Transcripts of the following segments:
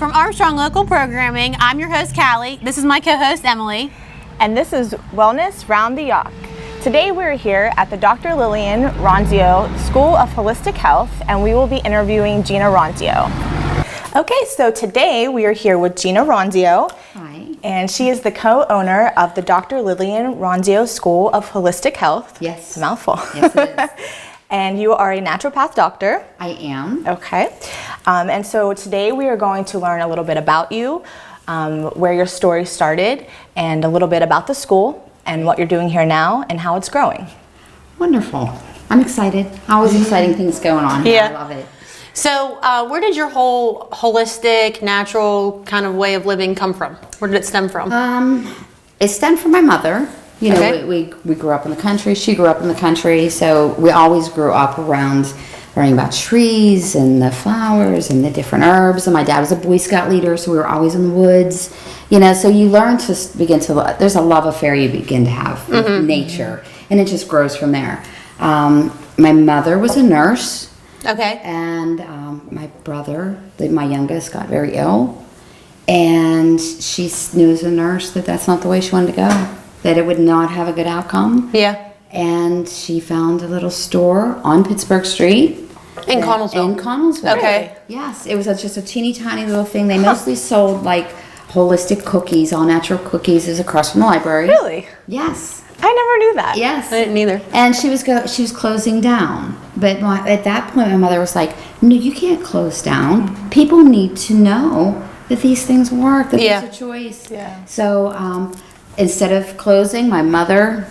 from Armstrong Local Programming, I'm your host, Calli. This is my co-host, Emily. And this is Wellness Round the Yough. Today we're here at the Dr.Lillian Ronzio School of Holistic Health, and we will be interviewing Gina Ronzio. Okay, so today we are here with Gina Ronzio. Hi. And she is the co-owner of the Dr.Lillian Ronzio School of Holistic Health. Yes. It's a mouthful. Yes, it is. And you are a naturopath doctor. I am. Okay. And so today we are going to learn a little bit about you, where your story started, and a little bit about the school and what you're doing here now and how it's growing. Wonderful. I'm excited. Always exciting things going on here. Yeah. I love it. So where did your whole holistic, natural kind of way of living come from? Where did it stem from? It stemmed from my mother. You know, Okay. we grew up in the country. She grew up in the country. So we always grew up around learning about trees and the flowers and the different herbs. And my dad was a Boy Scout leader, so we were always in the woods. You know, so you learn to begin to, there's a love affair you begin to have with nature. And it just grows from there. My mother was a nurse. Okay. And my brother, my youngest, got very ill. And she knew as a nurse that that's not the way she wanted to go, that it would not have a good outcome. Yeah. And she found a little store on Pittsburgh Street. In Connellsville. In Connellsville. Okay. Yes, it was just a teeny tiny little thing. They mostly sold like holistic cookies, all natural cookies. It was across from the library. Really? Yes. I never knew that. Yes. I didn't either. And she was closing down. But at that point, my mother was like, "No, you can't close down. People need to know that these things work, that Yeah. there's a choice." Yeah. So instead of closing, my mother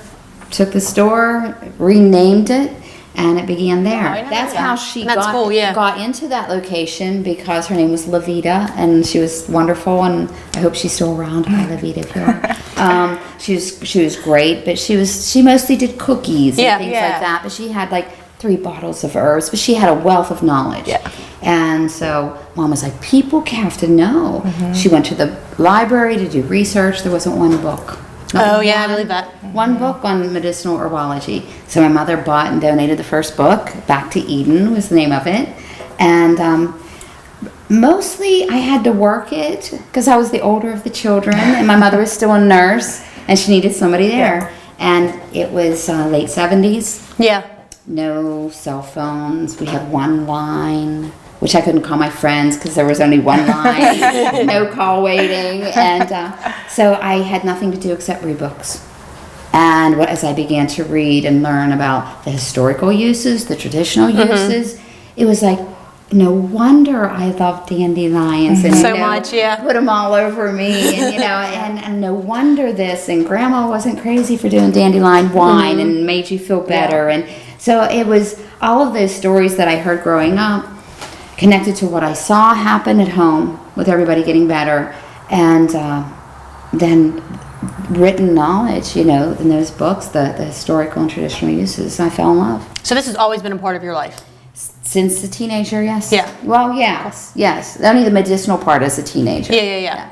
took the store, renamed it, and it began there. I know That's that. how she That's got, cool, yeah. got into that location, because her name was Levita, and she was wonderful, and I hope she's still around. Hi, Levita, if you are. She was great, but she mostly did cookies and Yeah. things Yeah. like that. But she had like 3 bottles of herbs, but she had a wealth of knowledge. Yeah. And so Mom was like, people have to know. She went to the library to do research. There wasn't one book. Not Oh, yeah, I one- believe that. One book on medicinal herbology. So my mother bought and donated the first book. Back to Eden was the name of it. And mostly I had to work it because I was the older of the children, and my mother was still a nurse, and she needed somebody there. And it was late 70s. Yeah. No cell phones. We had one line, which I couldn't call my friends because there was only one line. No call waiting. And so I had nothing to do except read books. And as I began to read and learn about the historical uses, the traditional uses, it was like, no wonder I love dandelions. And, So much, yeah. Put them all over me, and and no wonder this. And Grandma wasn't crazy for doing dandelion wine and made you feel better. And so it was all of those stories that I heard growing up, connected to what I saw happen at home with everybody getting better, and then written knowledge, in those books, the historical and traditional uses. I fell in love. So this has always been a part of your life. Since the teenager, yes. Yeah. Well, yes. Only the medicinal part as a teenager. Yeah.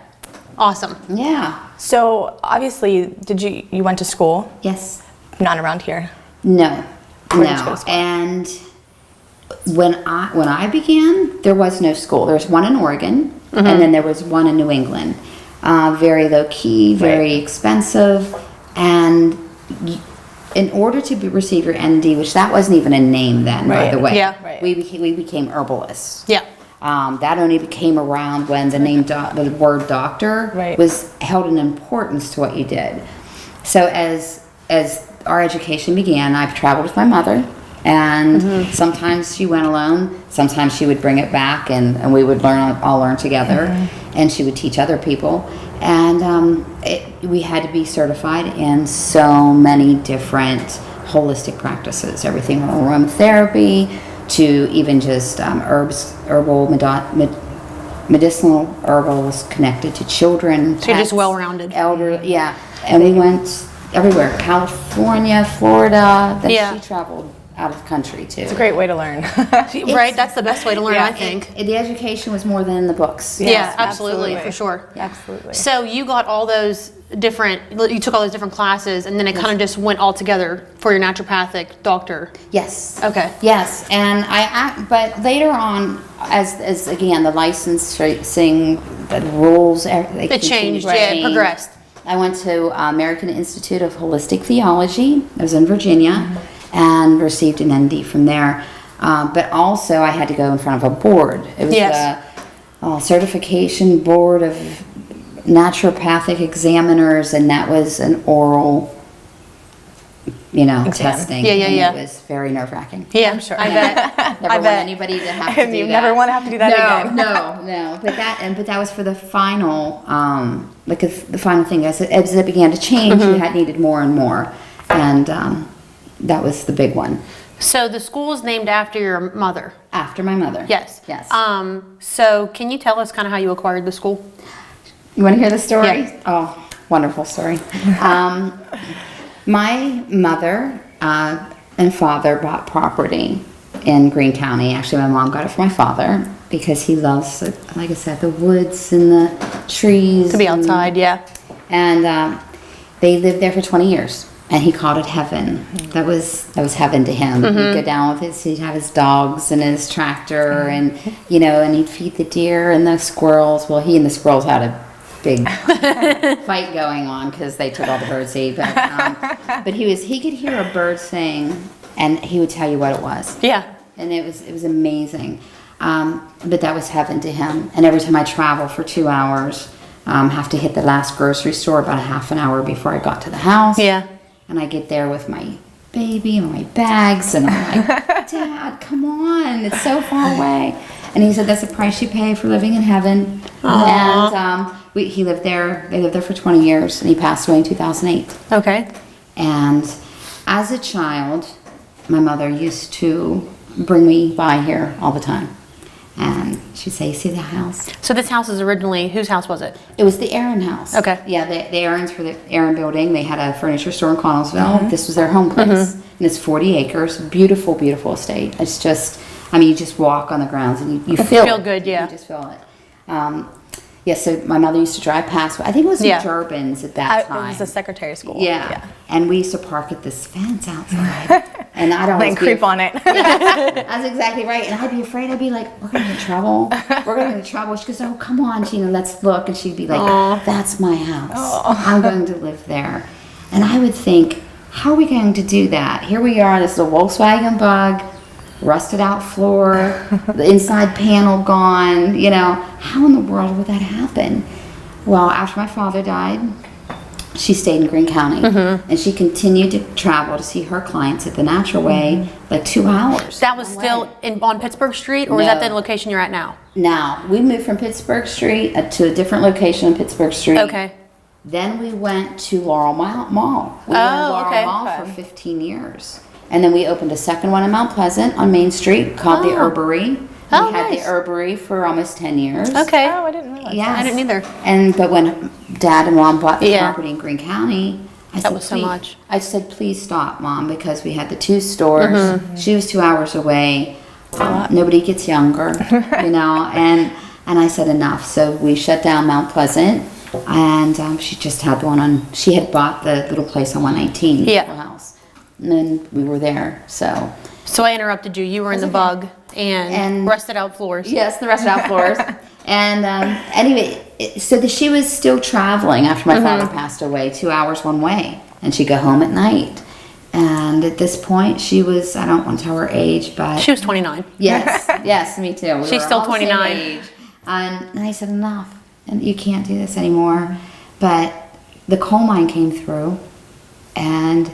Awesome. Yeah. So obviously, you went to school? Yes. Not around here. No. Where did you go to school? And when I began, there was no school. There was one in Oregon, and then there was one in New England. Very low key, very expensive, and in order to receive your ND, which that wasn't even a name then, by Right. the way. Yeah. Right. We became herbalists. Yeah. That only became around when the name, the word doctor Right. was held an importance to what you did. So as our education began, I've traveled with my mother, and sometimes she went alone, sometimes she would bring it back, and we would all learn together, and she would teach other people. And we had to be certified in so many different holistic practices, everything from aromatherapy to even just medicinal herbals connected to children. So you're just pets, well-rounded. Elder, yeah. And we went everywhere, California, Florida. Then Yeah. she traveled out of the country too. It's a great way to learn. Right? That's the best way to learn, I think. The education was more than in the books. Yeah, Yes, absolutely, absolutely. for sure. Absolutely. So you got all those different, you took all those different classes, and then it kind of just went all together for your naturopathic doctor. Yes. Okay. Yes, and but later on, as again the licensing, the rules, they It changed, continued to yeah, it change. progressed. I went to American Institute of Holistic Theology. I was in Virginia, and received an ND from there. But also, I had to go in front of a board. It was Yes. the certification board of naturopathic examiners, and that was an oral, testing. Yeah, yeah, and yeah. It was very nerve-wracking. Yeah, I'm sure. I bet. Never want bet. anybody to have to And do you that. never want to have to do that again. No. But that was for the final, because the final thing, as it began to change, you had needed more and more, and that was the big one. So the school is named after your mother. After my mother. Yes. Yes. So can you tell us kind of how you acquired the school? You want to hear the story? Yeah. Oh, wonderful story. My mother and father bought property in Greene County. Actually, my mom got it from my father because he loves, like I said, the woods and the trees. To be outside, yeah. And they lived there for 20 years. And he called it heaven. That was heaven to him. He'd go down with he'd have his dogs and his tractor, and and he'd feed the deer and the squirrels. Well, he and the squirrels had a big fight going on because they took all the birds to eat. But he could hear a bird sing, and he would tell you what it was. Yeah. And it was amazing. But that was heaven to him. And every time I travel for 2 hours, have to hit the last grocery store about a half an hour before I got to the house. Yeah. And I get there with my baby and my bags, and I'm like, Dad, come on, it's so far away. And he said, that's the price you pay for living in heaven. Aww. And he lived there, they lived there for 20 years, and he passed away in 2008. Okay. And as a child, my mother used to bring me by here all the time. And she'd say, see the house? So this house is originally, whose house was it? It was the Aaron house. Okay. Yeah, the Aarons for the Aaron building. They had a furniture store in Connellsville. This was their home place. And it's 40 acres. Beautiful, beautiful estate. It's just, you just walk on the grounds and you feel it. Good, yeah. You just feel it. Yeah, so my mother used to drive past. I think it was in Yeah. Durbin's at that It time. was a secretary school. Yeah. And we used to park at this fence outside. And I'd always And creep on it. That's exactly right. And I'd be afraid. I'd be like, we're going to get in trouble. We're going to get in trouble. She goes, oh, come on, Gina, let's look. And she'd be like, that's my house. I'm going to live there. And I would think, how are we going to do that? Here we are, this is a Volkswagen Bug, rusted out floor, the inside panel gone. How in the world would that happen? Well, after my father died, she stayed in Greene County, and she continued to travel to see her clients at the Natural Way, like 2 hours. That was still on Pittsburgh Street, or is that No. the location you're at now? Now, we moved from Pittsburgh Street to a different location on Pittsburgh Street. Okay. Then we went to Laurel Mall. We were in Oh, Laurel okay. Mall for 15 years. And then we opened a second one in Mount Pleasant on Main Street called the Herbery. Oh, we had nice. the Herbery for almost 10 years. Okay. Oh, I didn't realize. Yes. I didn't either. But when Dad and Mom bought the Yeah. property in Greene County, I said, was so "Please-" much. I said, please stop, Mom, because we had the 2 stores. Mm-hmm. She was 2 hours away. Nobody gets younger, And I said enough. So we shut down Mount Pleasant, and she just had the one on. She had bought the little place on 119. Yeah. the house, and then we were there. So. So I interrupted you. You were in the bug and rusted out floors. Yes, the rest out floors. And anyway, she was still traveling after my father passed away, 2 hours one way. And she'd go home at night. And at this point, she was, I don't want to tell her age, but... She was 29. Yes, me too. We She's were still all the same 29. age. And I said, enough. And you can't do this anymore. But the coal mine came through, and...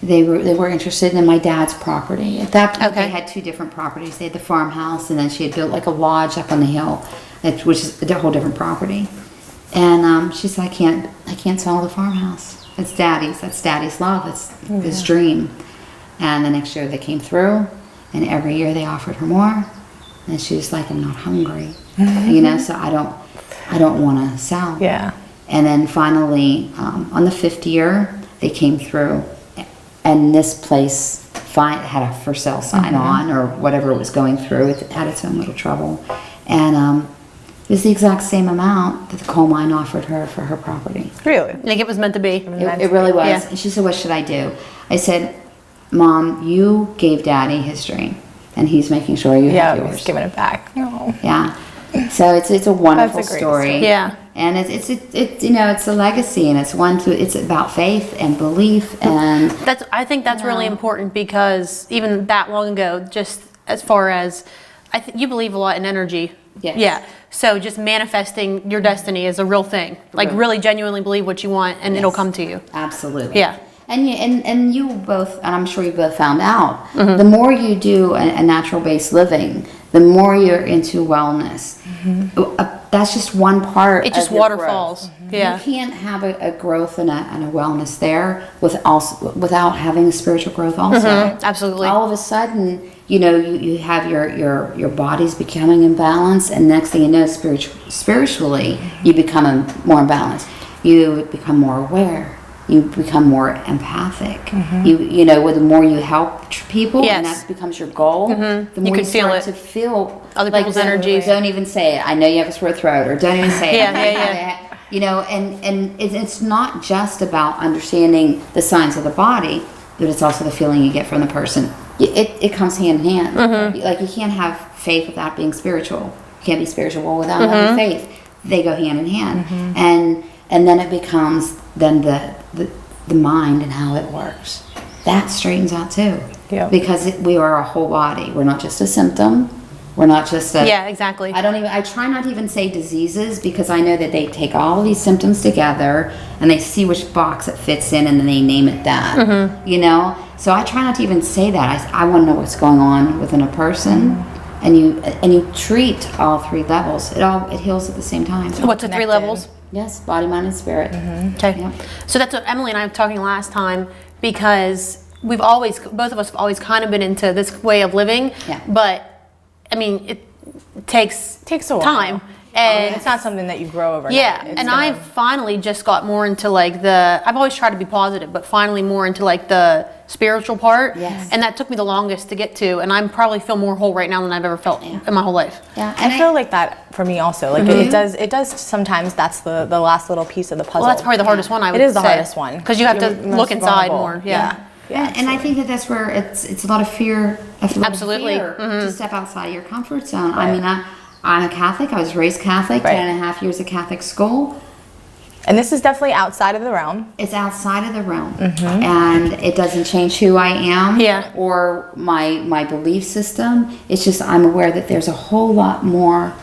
They were interested in my dad's property. At that point, They had 2 different properties. They had the farmhouse, and then she had built like a lodge up on the hill, which is a whole different property. And she said, I can't sell the farmhouse. It's Daddy's. That's Daddy's love. It's his dream. And the next year they came through, and every year they offered her more. And she was like, I'm not hungry, So I don't want to sell. Yeah. And then finally, on the 5th year, they came through. And this place had a for sale sign on, or whatever it was going through. It had its own little trouble. And It was the exact same amount that the coal mine offered her for her property. Really? Like it was meant to be. It really was. Yeah. And she said, what should I do? I said, Mom, you gave Daddy his dream, and he's making sure you have yours. He's giving it back. Oh. Yeah. So it's a wonderful That's a great story. Yeah. And it's it's a legacy, and it's about faith and belief, and I think that's really important, because even that long ago, just as far as you believe a lot in energy. Yes. Yeah. So just manifesting your destiny is a real thing. Like really genuinely believe what you want, and it'll come to you. Absolutely. Yeah. And you both, and I'm sure you both found out, the more you do a natural-based living, the more you're into wellness. That's just one part. It just of your waterfalls. growth. Yeah. You can't have a growth and a wellness there without having a spiritual growth also. Absolutely. All of a sudden, you have your body's becoming imbalanced, and next thing you know, spiritually, you become more imbalanced. You become more aware. You become more empathic. The more you help people, and that becomes your goal, the more you feel start it. to feel Other people's energies. Don't even say it. I know you have a sore throat, or don't even say it. Yeah. And it's not just about understanding the signs of the body, but it's also the feeling you get from the person. It comes hand in hand. Like you can't have faith without being spiritual. You can't be spiritual without having faith. They go hand in hand. And then it becomes the mind and how it works. That straightens out too. Yeah. Because we are a whole body. We're not just a symptom. We're not just a... Yeah, exactly. I try not to even say diseases, because I know that they take all of these symptoms together and they see which box it fits in, and then they name it that. So I try not to even say that. I want to know what's going on within a person. And you treat all three levels. It heals at the same time. What's the 3 levels? Yes, body, mind, and spirit. Okay. Yep. So that's what Emily and I were talking last time, because both of us have always kind of been into this way of living. Yeah. But I mean, it takes a while. time. And It's not something that you grow overnight. yeah, and I've finally just got more into like I've always tried to be positive, but finally more into like the spiritual part. Yes. And that took me the longest to get to, and I probably feel more whole right now than I've ever felt in my whole life. Yeah. I feel like that for me also. Like it does sometimes. That's the last little piece of the puzzle. Well, that's probably the hardest one, I would say. It is the hardest one. Because you have to You're look most inside vulnerable. more. Yeah. And I think that's where it's a lot of fear. Absolutely. Fear to step outside your comfort zone. I mean, I'm a Catholic. I was raised Catholic, 10.5 years of Catholic school. And this is definitely outside of the realm. It's outside of the realm. And it doesn't change who I am or my belief system. It's just I'm aware that there's a whole lot more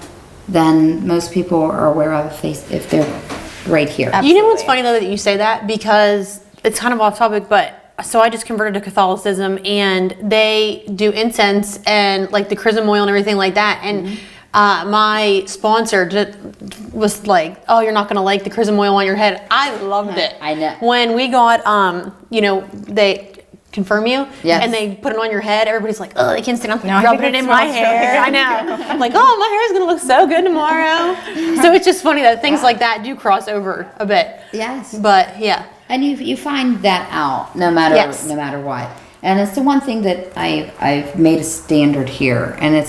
than most people are aware of if they're right here. You know what's funny though that you say that, because it's kind of off topic, but so I just converted to Catholicism, and they do incense and like the chrism oil and everything like that. And my sponsor was like, "Oh, you're not gonna like the chrism oil on your head." I loved it. I know. When we got, they confirm you, Yes. and they put it on your head. Everybody's like, "Oh, I can't stand up No, I rubbing think it in it my smells really hair." good. I know. I'm like, "Oh, my hair is gonna look so good tomorrow." So it's just funny that things like that do cross over a bit. Yes. But yeah. And you find that out no matter what. And it's the one thing that I've made a standard here. And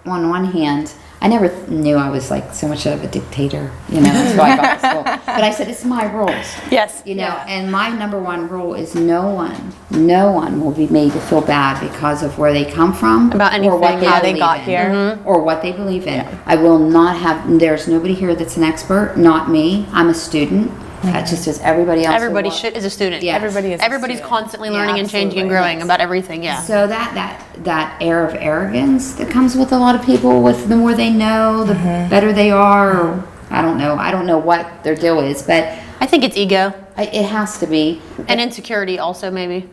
on one hand, I never knew I was like so much of a dictator, that's why I got to school. But I said, it's my rules. Yes. And my number one rule is no one will be made to feel bad because of where they come from. About anything, or what they how they believe got in, here. or what they believe in. I will not have, there's nobody here that's an expert, not me. I'm a student. Just as everybody else. Everybody is a student. Yes. Everybody's constantly learning and changing and absolutely. growing about everything. Yeah. So that air of arrogance that comes with a lot of people, with the more they know, the better they are. Or, I don't know what their deal is, but I think it's ego it has to be. and insecurity also maybe.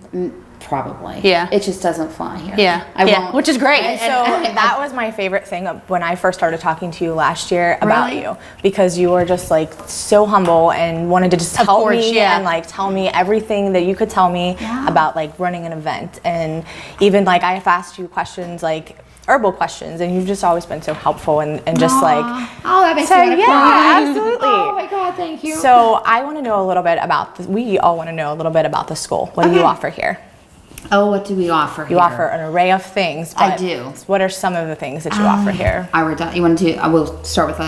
Probably. Yeah. It just doesn't fly here. Yeah. I won't. Which is great. And so that was my favorite thing when I first started talking to you last year about you, because you were just like so humble and wanted to just help me and like tell me everything that you could tell me about like running an event. And even like I've asked you questions like herbal questions, and you've just always been so helpful and just like that makes so me want to cry. absolutely. Oh my God, thank you. So I want to know a little bit about we all want to know a little bit about the school. What do you offer here? Oh, what do we offer here? You offer an array of things. I but do. What are some of the things that you offer here? You want to? I will start with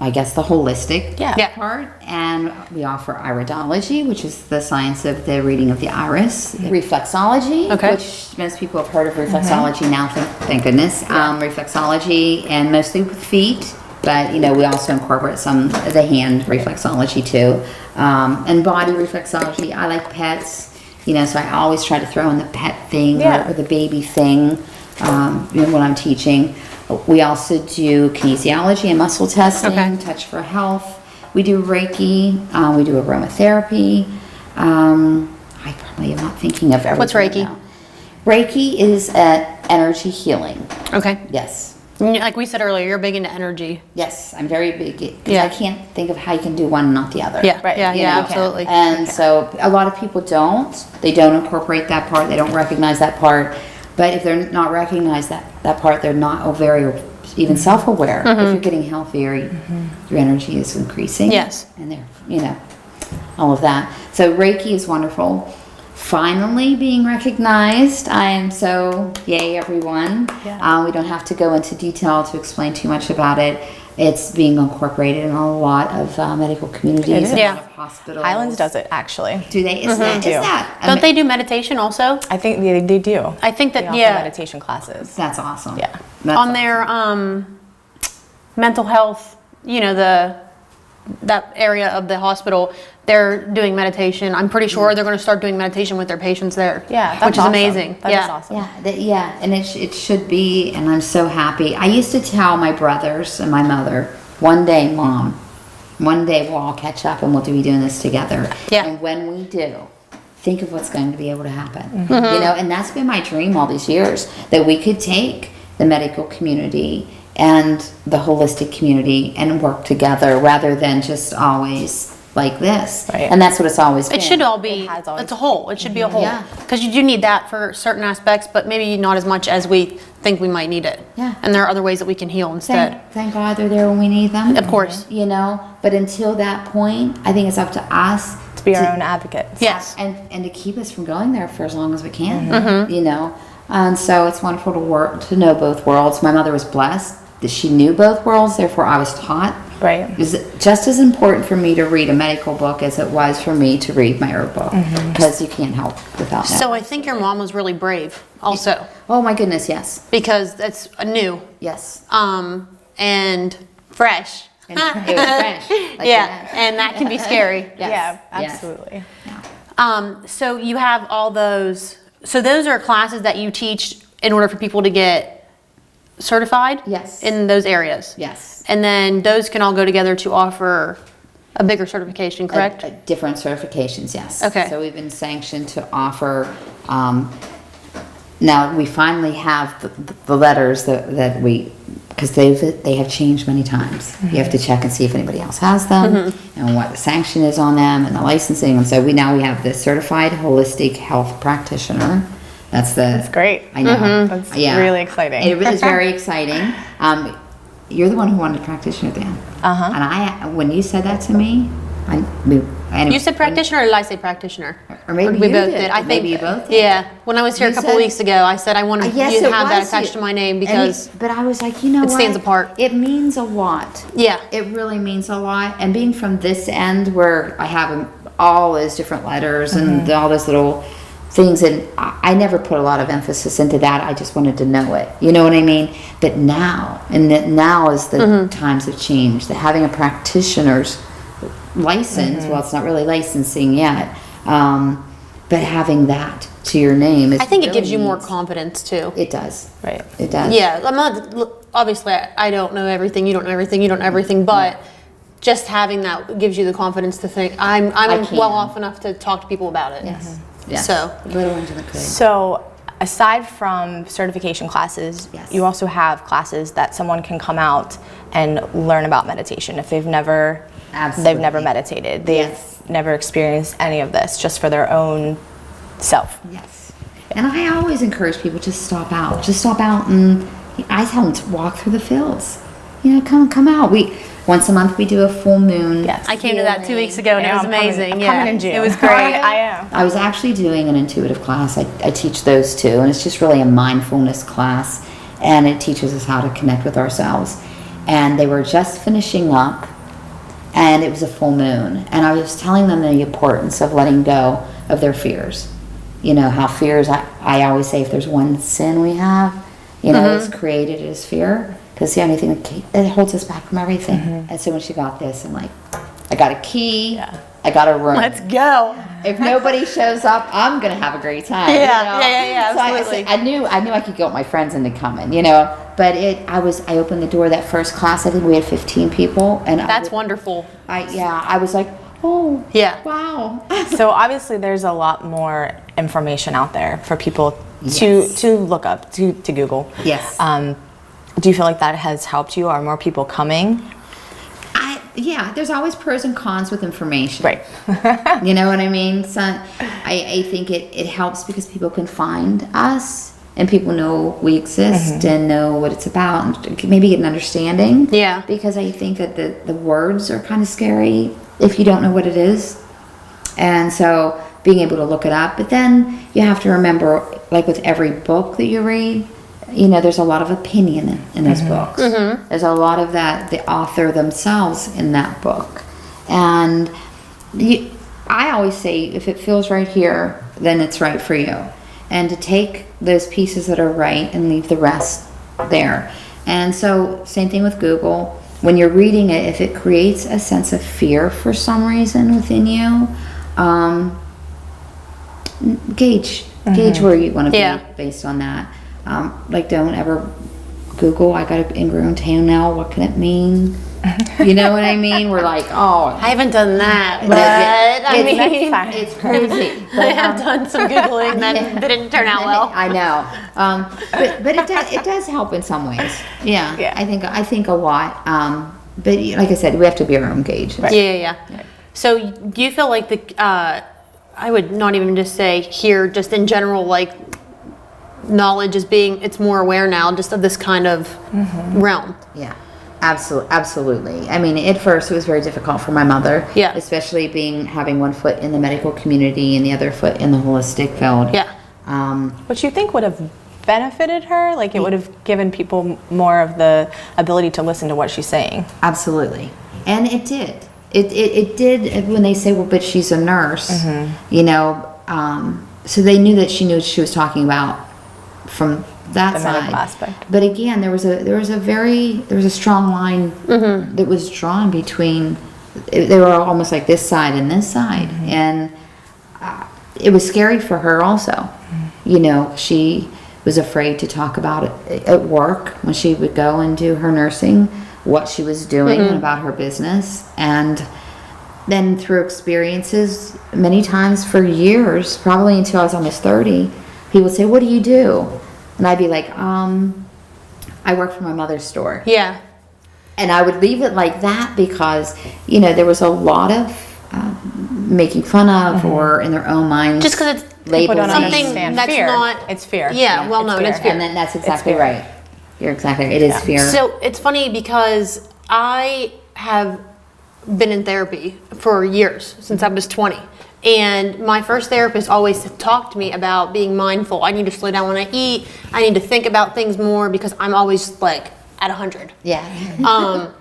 I guess the holistic Yeah. part, and we offer iridology, which is the science of the reading of the iris. Reflexology, Okay. which most people have heard of reflexology now. Thank goodness. Reflexology, and mostly with feet. But we also incorporate some of the hand reflexology too, and body reflexology. I like pets. So I always try to throw in the pet thing or the baby thing when I'm teaching. We also do kinesiology and muscle testing, Touch for Health. We do Reiki. We do aromatherapy. I probably am not thinking of everything. What's Reiki? Now. Reiki is energy healing. Okay. Yes. Like we said earlier, you're big into energy. Yes, I'm very big because I can't think of how you can do one and not the other. Yeah, Right. yeah, absolutely. And so a lot of people don't. They don't incorporate that part. They don't recognize that part. But if they're not recognize that part, they're not very even self-aware. If you're getting healthier, your energy is increasing. Yes. And all of that. So Reiki is wonderful. Finally being recognized. I am so yay, everyone. Yeah. We don't have to go into detail to explain too much about it. It's being incorporated in a lot of medical communities, It is. a lot of hospitals. Highlands does it actually. Do they? Is that? Don't they do meditation also? I think they do. I think that, They offer meditation classes. That's awesome. Yeah. That's On their mental health, that area of the hospital, they're doing meditation. I'm pretty sure they're going to start doing meditation with their patients there. Yeah, that's which is awesome. amazing. That is awesome. Yeah, and it should be, and I'm so happy. I used to tell my brothers and my mother, one day, Mom, one day we'll all catch up and we'll be doing this together. Yeah. And when we do, think of what's going to be able to happen. And that's been my dream all these years, that we could take the medical community and the holistic community and work together rather than just always like this. Right. And that's what it's always been. It should all be, It has always it's a whole. It should be a whole. Yeah. Because you do need that for certain aspects, but maybe not as much as we think we might need it. Yeah. And there are other ways that we can heal instead. Thank God they're there when we need them. Of course. But until that point, I think it's up to us To be our own advocates. Yes. and to keep us from going there for as long as we can. And so it's wonderful to know both worlds. My mother was blessed that she knew both worlds, therefore I was taught. Right. It was just as important for me to read a medical book as it was for me to read my herb book, because you can't help without that. So I think your mom was really brave also, Oh my goodness, yes, because that's new yes. and fresh. And it was fresh. Like Yeah, that. and that can be scary. Yes, Yeah, yes. absolutely. So you have all those, so those are classes that you teach in order for people to get certified? Yes. In those areas? Yes. And then those can all go together to offer a bigger certification, correct? Different certifications, yes. Okay. So we've been sanctioned to offer, now we finally have the letters that we, because they have changed many times. You have to check and see if anybody else has them and what the sanction is on them and the licensing. And so we have the Certified Holistic Health Practitioner. That's great. I know. That's really exciting. It is very exciting. You're the one who wanted a practitioner then. And when you said that to me, You said practitioner or did I say practitioner? Or maybe we you both did. did. I Or think maybe you both did. Yeah. When I was here You a couple said- weeks ago, I said I wanted Yes, you to it have that was attached you. to my name because but I was like, you know what? it stands apart. It means a lot. Yeah. It really means a lot. And being from this end where I have all those different letters and all those little things, and I never put a lot of emphasis into that. I just wanted to know it. You know what I mean? But now, now is the times have changed. That having a practitioner's license, well, it's not really licensing yet, but having that to your name is I think it really gives you more means- confidence too. It does. Right. It does. Yeah, I'm not, obviously I don't know everything, you don't know everything, you don't know everything, but just having that gives you the confidence to think I'm can. well off enough to talk to people about it. Yes. Yes. So Little ones in the crib. So aside from certification classes, Yes. you also have classes that someone can come out and learn about meditation if they've never Absolutely. meditated. They've Yes. never experienced any of this, just for their own self. Yes. And I always encourage people to stop out. Just stop out, and I tell them to walk through the fields. Come out. once a month we do a full moon. Yes. I came to that 2 weeks ago and it was amazing. I'm yeah, coming in June. it was great. I am. I was actually doing an intuitive class. I teach those too, and it's just really a mindfulness class, and it teaches us how to connect with ourselves. And they were just finishing up, and it was a full moon, and I was telling them the importance of letting go of their fears. You know, how fears, I always say if there's one sin we have, you know, it's created as fear, because the only thing that holds us back from everything. And so when she got this, I'm like, I got a key, I got a room. Let's go. If nobody shows up, I'm gonna have a great time. Yeah, you know? yeah, So absolutely. I knew I could get my friends into coming, you know. But I opened the door that first class. I think we had 15 people, and That's wonderful. I was like, oh, Yeah. wow. So obviously there's a lot more information out there for people Yes. to look up, to Google. Yes. Do you feel like that has helped you? Are more people coming? Yeah, there's always pros and cons with information. Right. You know what I mean? So I think it helps because people can find us and people know we exist and know what it's about and maybe get an understanding. Yeah. Because I think that the words are kind of scary if you don't know what it is. And so being able to look it up. But then you have to remember, like with every book that you read, you know, there's a lot of opinion in those books. There's a lot of that, the author themselves in that book. And I always say, if it feels right here, then it's right for you. And to take those pieces that are right and leave the rest there. And so, same thing with Google. When you're reading it, if it creates a sense of fear for some reason within you, gauge where you want to be based on that. Like, don't ever Google, I got an ingrown toenail, what can it mean? You know what I mean? We're like, oh. I haven't done that, but I mean, It's crazy. I have done some Googling that didn't turn out well. I know. But it does help in some ways. Yeah. I think a lot. But like I said, we have to be our own gauge. Right. Yeah. So do you feel like I would not even just say here, just in general, like knowledge is it's more aware now just of this kind of realm. Yeah. Absolutely. I mean, at first it was very difficult for my mother. Yeah. Especially having one foot in the medical community and the other foot in the holistic field. Yeah. Which you think would have benefited her? Like it would have given people more of the ability to listen to what she's saying? Absolutely. And it did. It did when they say, well, but she's a nurse, you know, so they knew that she knew what she was talking about from that The side. medical aspect. But again, there was a strong line that was drawn between, they were almost like this side and this side. And it was scary for her also. You know, she was afraid to talk about it at work when she would go and do her nursing, what she was doing and about her business. And then through experiences, many times for years, probably until I was almost 30, people would say, what do you do? And I'd be like, I work for my mother's store. Yeah. And I would leave it like that because, you know, there was a lot of making fun of or in their own minds. Just because it's People don't something understand that's fear. not. It's fear. Yeah, well known. It's fear. And then that's exactly fear. right. You're exactly right. It is fear. So it's funny because I have been in therapy for years, since I was 20. And my first therapist always talked to me about being mindful. I need to slow down when I eat. I need to think about things more because I'm always like at 100. Yeah.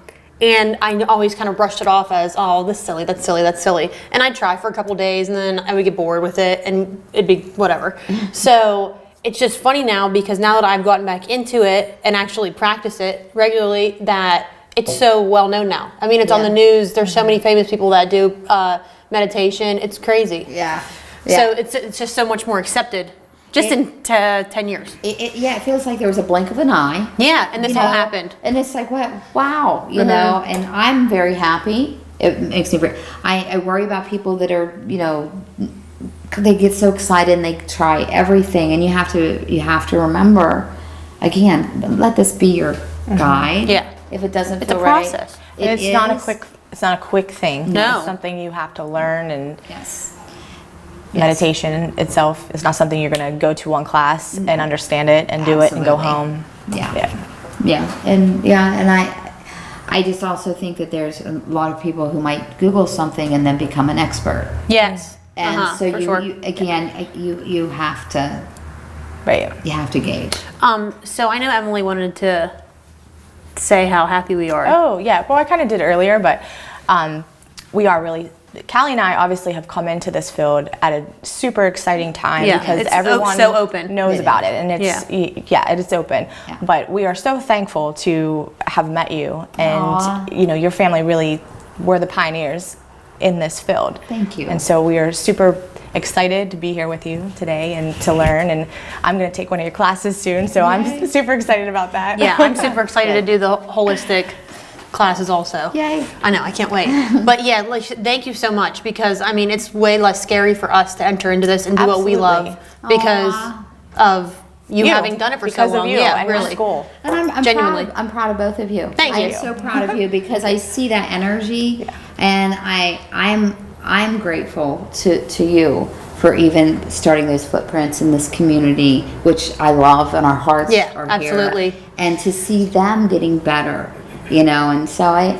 And I always kind of brushed it off as, oh, this is silly, that's silly, that's silly. And I'd try for a couple days and then I would get bored with it and it'd be whatever. So it's just funny now because now that I've gotten back into it and actually practice it regularly, that it's so well known now. I mean, it's on the news. There's so many famous people that do meditation. It's crazy. Yeah. So it's just so much more accepted just in 10 years. It feels like there was a blink of an eye. Yeah, and this all happened. And it's like, what? Wow, you know, and I'm very happy. It makes me I worry about people that are, you know, they get so excited and they try everything, and you have to remember, again, let this be your guide. Yeah. If it doesn't It's a feel right. process. And it's not a quick thing. No. It's something you have to learn, and Yes. meditation itself is not something you're going to go to one class and understand it and do it and go Absolutely. home. Yeah. And I just also think that there's a lot of people who might Google something and then become an expert. Yes. And so for you, sure. you have to Right. you have to gauge. So I know Emily wanted to say how happy we are. Oh, yeah. Well, I kind of did earlier, but we are really, Calli and I obviously have come into this field at a super exciting time Yeah, because it's everyone so open. knows about it, and it's it is open. Yeah. But we are so thankful to have met you, and Aw. you know, your family really were the pioneers in this field. Thank you. And so we are super excited to be here with you today and to learn, and I'm going to take one of your classes soon, so I'm super excited about that. Yeah, I'm super excited to do the holistic classes also. Yay. I know, I can't wait. But yeah, like, thank you so much, because I mean, it's way less scary for us to enter into this and do what we Absolutely. love because Aw. of you having done it for because so long. of you Yeah, and your really. school. And I'm Genuinely. proud. I'm proud of both of you. Thank you. I'm so proud of you because I see that energy, and I'm grateful to you for even starting those footprints in this community, which I love, and our hearts Yeah, are absolutely. here. And to see them getting better, you know, and so I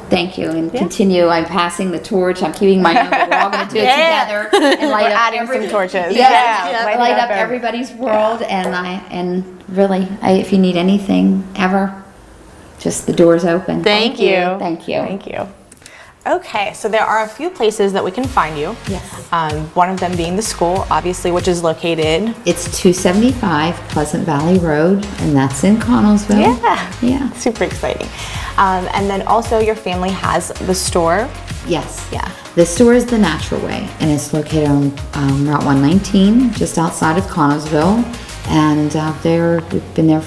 thank you and continue. I'm passing the torch. I'm keeping my own. We're all going to do it together and light up Adding some torches. light lighting up everybody's world. And really, if you need anything ever, just the door's open. Thank you. Thank you. Thank you. Okay, so there are a few places that we can find you. Yes. One of them being the school, obviously, which is located. It's 275 Pleasant Valley Road, and that's in Connellsville. Yeah. Super exciting. And then also your family has the store. Yes. Yeah. The store is The Natural Way, and it's located on Route 119, just outside of Connellsville. And we've been there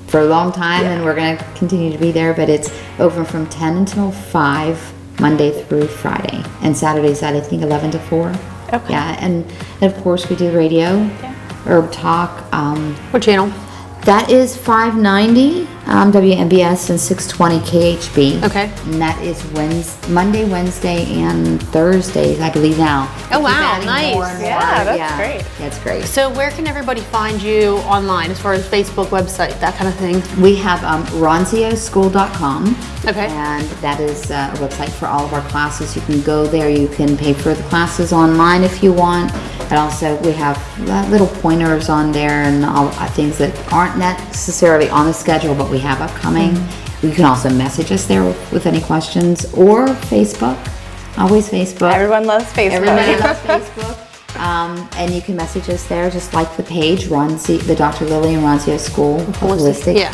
for a long time, and we're going to continue to be there. But it's open from 10 until 5, Monday through Friday, and Saturdays at I think 11 to 4. Okay. Yeah, and of course we do radio, Herb Talk. What channel? That is 590 WMBS and 620 KHB. Okay. And that is Monday, Wednesday, and Thursdays, I believe now. Oh, Keep wow, adding nice. more and more. Yeah, that's great. That's great. So where can everybody find you online as far as Facebook, website, that kind of thing? We have ronzioschool.com. Okay. And that is a website for all of our classes. You can go there. You can pay for the classes online if you want. And also we have little pointers on there and all things that aren't necessarily on the schedule, but we have upcoming. You can also message us there with any questions, or Facebook. Always Facebook. Everyone loves Facebook. Everybody loves Facebook. And you can message us there. Just like the page, the Dr.Lillian Ronzio School Holistic. Yeah.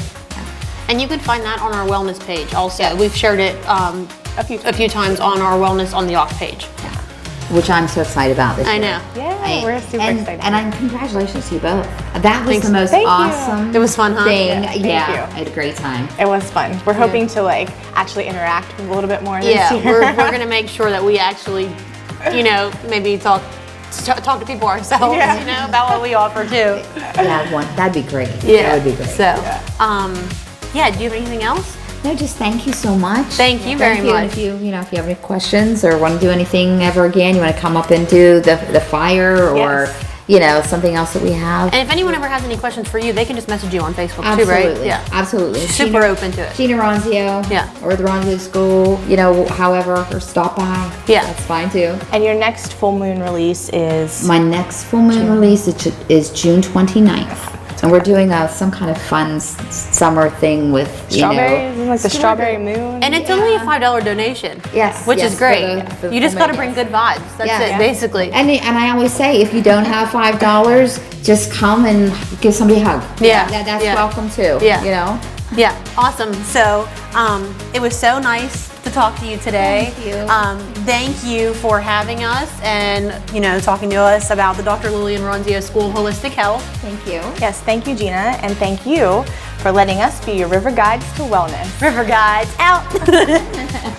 And you can find that on our wellness page also. We've shared it a few times on our wellness on the Yough page. Which I'm so excited about this I year. know. Yeah, we're super excited. And congratulations to you both. That was Thanks. the most Thank you. awesome It was fun, huh? thing. Yeah, thank I you. had a great time. It was fun. We're hoping to actually interact a little bit more Yeah, this year. we're going to make sure that we actually, maybe talk to people ourselves, about what we offer too. That'd be great. Yeah. That would be great. So, do you have anything else? No, just thank you so much. Thank you very much. If you have any questions or want to do anything ever again, you want to come up and do the fire or something else that we have. And if anyone ever has any questions for you, they can just message you on Facebook Absolutely. too, right? Yeah. Absolutely. Super open to it. Gina Ronzio. Yeah. Or the Ronzio School, however, or stop by. Yeah. That's fine too. And your next full moon release is? My next full moon release is June 29th. And we're doing some kind of fun summer thing with, Strawberries, like the strawberry moon. And it's only a $5 donation. Yes. Which yes, is great. for the You just full got to moon. bring good vibes. That's Yeah. it, Yeah. basically. And I always say, if you don't have $5, just come and give somebody a hug. Yeah. That's Yeah. welcome too. Yeah. Yeah, awesome. So it was so nice to talk to you today. Thank you. Thank you for having us and talking to us about the Dr.Lillian Ronzio School of Holistic Health. Thank you. Yes, thank you, Gina, and thank you for letting us be your river guides to wellness. River Guides out.